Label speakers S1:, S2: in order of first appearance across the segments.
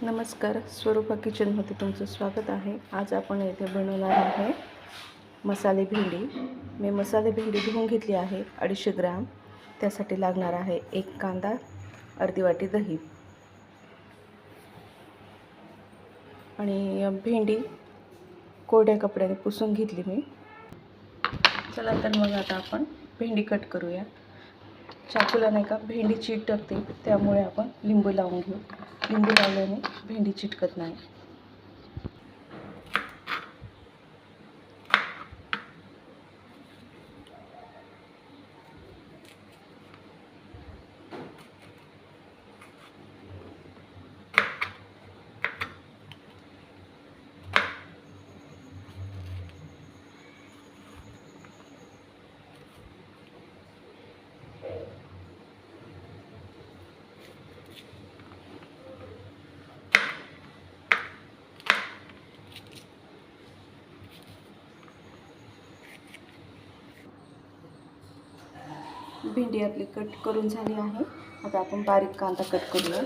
S1: नमस्कार, स्वरूपा किचनमध्ये तुमचं स्वागत आहे. आज आपण येथे बनवणार आहे मसाले भेंडी. मी मसाले भेंडी धुवून घेतली आहे 250 ग्रॅम. त्यासाठी लागणार आहे 1 कांदा, अर्धी वाटी दही आणि भेंडी कोरड्या कपड्याने पुसून घेतली मी. चला तर मग आता आपण भेंडी कट करूया. चाकूला नाही का भेंडी चिकटते, त्यामुळे आपण लिंबू लावून घेऊ. लिंबू लावल्याने भेंडी चिटकत नाही. भेंडी आपली कट करून झाली आहे. आता आपण बारीक कांदा कट करूया.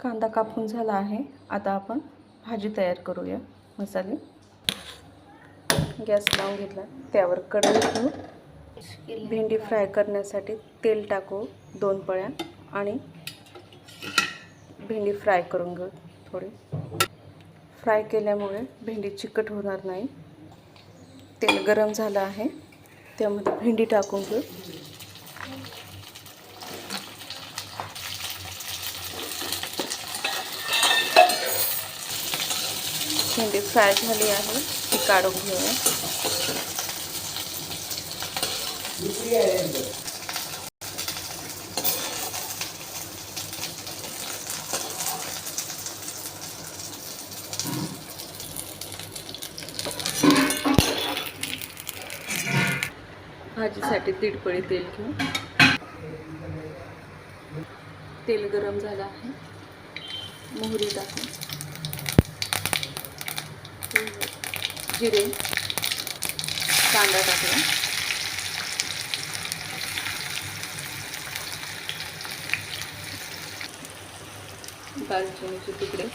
S1: कांदा कापून झाला आहे. आता आपण भाजी तयार करूया. मसाले गॅस लावून घेतला, त्यावर कढई ठेवू. भेंडी फ्राय करण्यासाठी तेल टाकू 2 पळ्या आणि भेंडी फ्राय करून घेऊ. थोडी फ्राय केल्यामुळे भेंडी चिकट होणार नाही. तेल गरम झालं आहे, त्यामध्ये भेंडी टाकून घेऊ. भेंडी फ्राय झाली आहे, ती काढून घेऊया. भाजीसाठी 1.5 पळी तेल घेऊ. तेल गरम झालं आहे, मोहरी टाकू, जिरे, कांदा टाकला, दालचिनीचे तुकडे,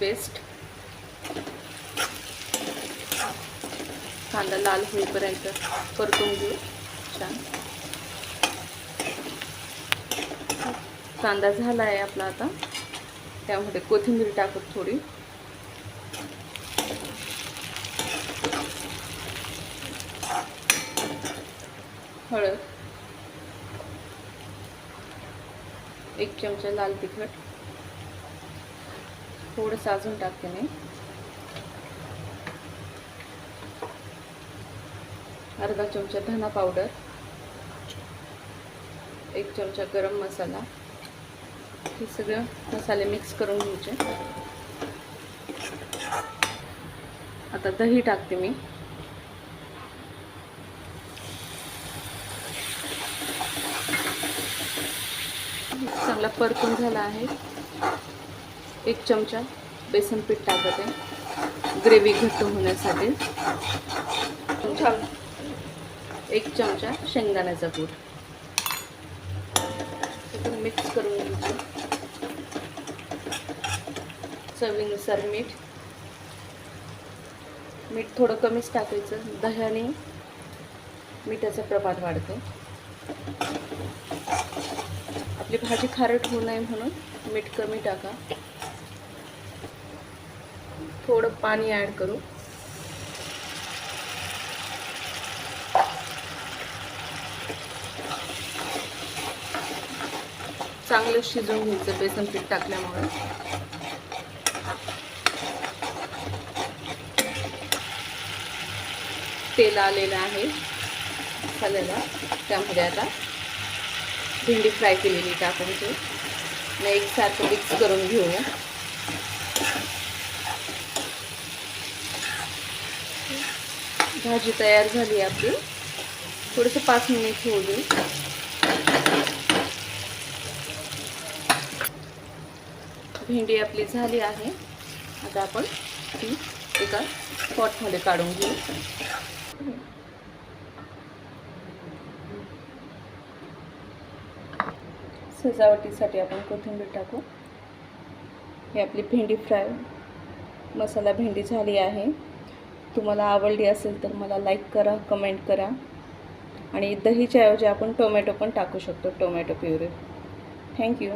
S1: पेस्ट. कांदा लाल होईपर्यंत परतून घेऊ. छान कांदा झाला आहे आपला. आता त्यामध्ये कोथिंबीर टाकू थोडी. हळद, 1 चमचा लाल तिखट, थोडंसं अजून टाकते मी. अर्धा चमचा धना पावडर, 1 चमचा गरम मसाला. हे सगळं मसाले मिक्स करून घ्यायचे. आता दही टाकते मी. चांगला परतून झाला आहे. 1 चमचा बेसन पीठ टाकते ग्रेव्ही घट्ट होण्यासाठी. 1 चमचा शेंगदाण्याचा कूट मिक्स करून घ्यायचं. चवीनुसार मीठ. मीठ थोडं कमीच टाकायचं, दह्याने मिठाचं प्रमाण वाढते. आपली भाजी खारट होऊ नये म्हणून मीठ कमी टाका. थोडं पाणी ॲड करू. चांगलं शिजवून घ्यायचं बेसन पीठ टाकल्यामुळे. तेल आलेलं आहे मसाल्याला. त्यामध्ये आता भेंडी फ्राय केलेली टाकायची आणि एकसारखं मिक्स करून घेऊया. भाजी तयार झाली आपली. थोडंसं 5 मिनिट होऊ दे. भेंडी आपली झाली आहे. आता आपण ती एका पॉटमध्ये काढून घेऊ. सजावटीसाठी आपण कोथिंबीर टाकू. ही आपली भेंडी फ्राय मसाला भेंडी झाली आहे. तुम्हाला आवडली असेल तर मला लाईक करा, कमेंट करा. आणि दहीच्या ऐवजी आपण टोमॅटो पण टाकू शकतो, टोमॅटो प्युरी. थँक्यू.